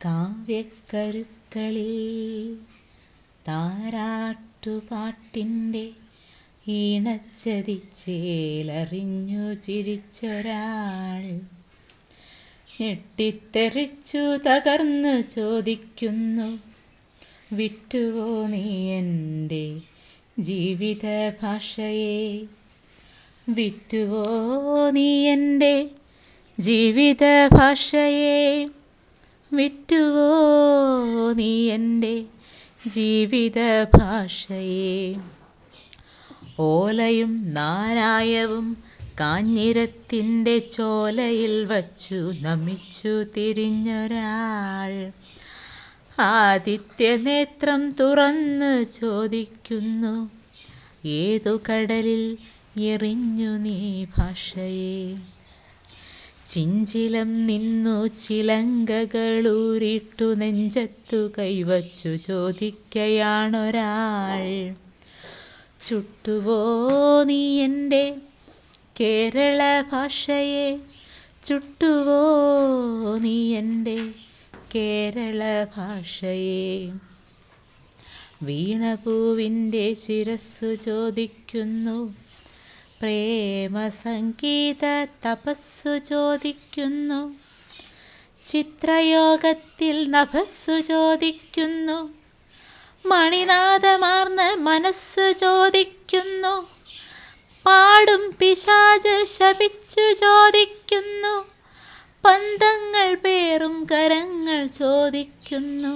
കാവ്യക്കരുക്കളിൽ താരാട്ടുപാട്ടിൻ്റെ ഈണച്ചതിച്ചേലറിഞ്ഞു ചിരിച്ചൊരാൾ ഞെട്ടിത്തെറിച്ചു തകർന്നു ചോദിക്കുന്നു, വിട്ടുവോ നീ എൻ്റെ ജീവിത ഭാഷയെ? വിട്ടുവോ നീ എൻ്റെ ജീവിത ഭാഷയെ? വിട്ടുവോ നീ എൻ്റെ ജീവിത ഭാഷയെ? ഓലയും നാരായവും കാഞ്ഞിരത്തിൻ്റെ ചോലയിൽ വച്ചു നമിച്ചു തിരിഞ്ഞൊരാൾ ആദിത്യനേത്രം തുറന്നു ചോദിക്കുന്നു, ഏതു കടലിൽ എറിഞ്ഞു നീ ഭാഷയെ? ചിഞ്ചിലം നിന്നു ചിലങ്കകളൂരിട്ടു നെഞ്ചത്തു കൈവച്ചു ചോദിക്കയാണൊരാൾ, ചുട്ടുവോ നീ എൻ്റെ കേരള ഭാഷയെ? ചുട്ടുവോ നീ എൻ്റെ കേരള ഭാഷയെ? വീണപൂവിൻ്റെ ശിരസ്സു ചോദിക്കുന്നു, പ്രേമസംഗീത തപസ്സു ചോദിക്കുന്നു, ചിത്രയോഗത്തിൽ നഭസ്സു ചോദിക്കുന്നു, മണിനാഥമാർന്ന മനസ്സു ചോദിക്കുന്നു, പാടും പിശാച് ശപിച്ചു ചോദിക്കുന്നു, പന്തങ്ങൾ പേറും കരങ്ങൾ ചോദിക്കുന്നു,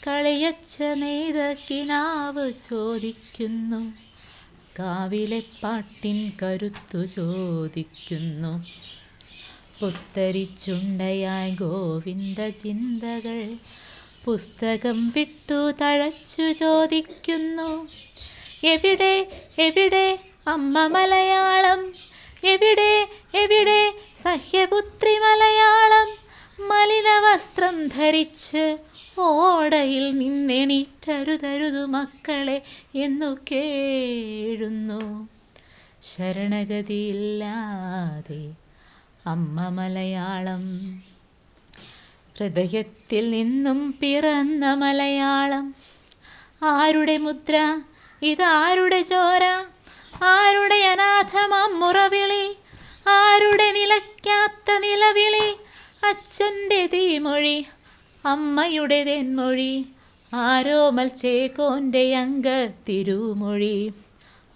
കളിയച്ച നെയ്ത കിനാവ് ചോദിക്കുന്നു, കാവിലെ പാട്ടിൻ കരുത്തു ചോദിക്കുന്നു. പുത്തരിച്ചുണ്ടയായി ഗോവിന്ദ ചിന്തകൾ പുസ്തകം വിട്ടു തഴച്ചു ചോദിക്കുന്നു, എവിടെ എവിടെ അമ്മ മലയാളം? എവിടെ എവിടെ സഹ്യപുത്രി മലയാളം? മലിന വസ്ത്രം ധരിച്ച് ഓടയിൽ നിന്നെണീറ്റരുതരുതു മക്കളെ എന്നു കേഴുന്നു. ശരണഗതിയില്ലാതെ അമ്മ മലയാളം, ഹൃദയത്തിൽ നിന്നും പിറന്ന മലയാളം. ആരുടെ മുദ്ര ഇതാരുടെ ചോര? ആരുടെ അനാഥമാം മുറവിളി? ആരുടെ നിലയ്ക്കാത്ത നിലവിളി? അച്ഛൻ്റെ തീമൊഴി, അമ്മയുടെ തെന്മൊഴി, ആരോമൽ ചേക്കോൻ്റെ അംഗ തിരുമൊഴി,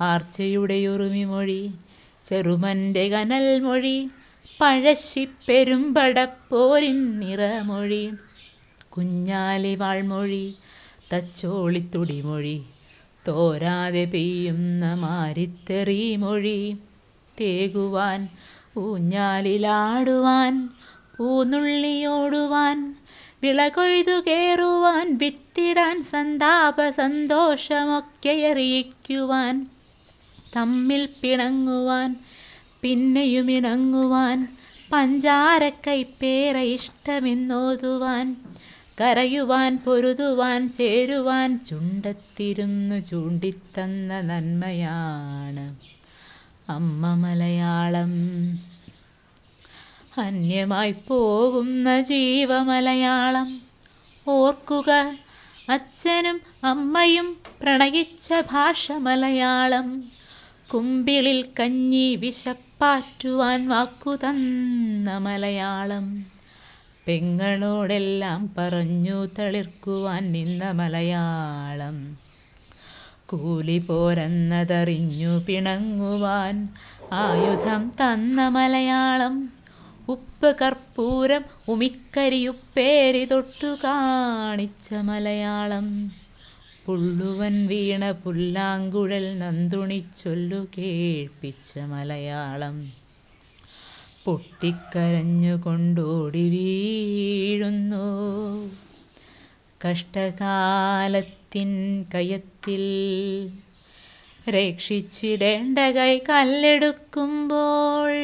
ആർച്ചയുടെ ഉറുമിമൊഴി, ചെറുമൻ്റെ കനൽമൊഴി, പഴശ്ശിപ്പെരുമ്പടപ്പോരിൻ നിറമൊഴി, കുഞ്ഞാലി വാൾമൊഴി, തച്ചോളിത്തുടിമൊഴി, തോരാതെ പെയ്യുന്ന മാരിത്തെറിമൊഴി, തേകുവാൻ ഊഞ്ഞാലിലാടുവാൻ പൂനുള്ളിയോടുവാൻ വിളകൊയ്തു കേറുവാൻ വിത്തിടാൻ സന്താപ സന്തോഷമൊക്കെ അറിയിക്കുവാൻ, തമ്മിൽ പിണങ്ങുവാൻ പിന്നെയും ഇണങ്ങുവാൻ, പഞ്ചാരക്കൈപ്പേറെ ഇഷ്ടമെന്നോതുവാൻ, കരയുവാൻ പൊരുതുവാൻ ചേരുവാൻ ചുണ്ടത്തിരുന്നു ചൂണ്ടിത്തന്ന നന്മയാണ് അമ്മ മലയാളം. അന്യമായി പോകുന്ന ജീവമലയാളം ഓർക്കുക, അച്ഛനും അമ്മയും പ്രണയിച്ച ഭാഷ മലയാളം. കുമ്പിളിൽ കഞ്ഞി വിശപ്പാറ്റുവാൻ വാക്കു തന്ന മലയാളം, പെങ്ങളോടെല്ലാം പറഞ്ഞു തളിർക്കുവാൻ നിന്ന മലയാളം. കൂലി പോരെന്നതറിഞ്ഞു പിണങ്ങുവാൻ ആയുധം തന്ന മലയാളം. ഉപ്പ് കർപ്പൂരം ഉമിക്കരിയുപ്പേരി തൊട്ടു കാണിച്ച മലയാളം. പുള്ളുവൻ വീണ പുല്ലാങ്കുഴൽ നന്തുണിച്ചൊല്ലു കേൾപ്പിച്ച മലയാളം. പൊട്ടിക്കരഞ്ഞുകൊണ്ടോടി വീഴുന്നു കഷ്ടകാലത്തിൻ കയത്തിൽ, രക്ഷിച്ചിടേണ്ട കൈ കല്ലെടുക്കുമ്പോൾ,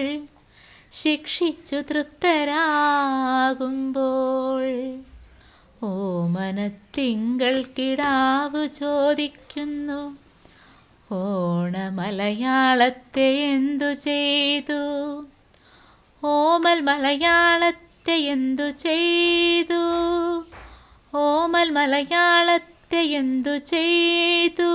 ശിക്ഷിച്ചു തൃപ്തരാകുമ്പോൾ, ഓമനത്തിങ്കൾ കിടാവ് ചോദിക്കുന്നു, ഓണമലയാളത്തെ എന്തു ചെയ്തു? ഓമൽ മലയാളത്തെ മലയാളത്തെ എന്തു ചെയ്തു, ഓമൽ മലയാളത്തെ എന്തു ചെയ്തു.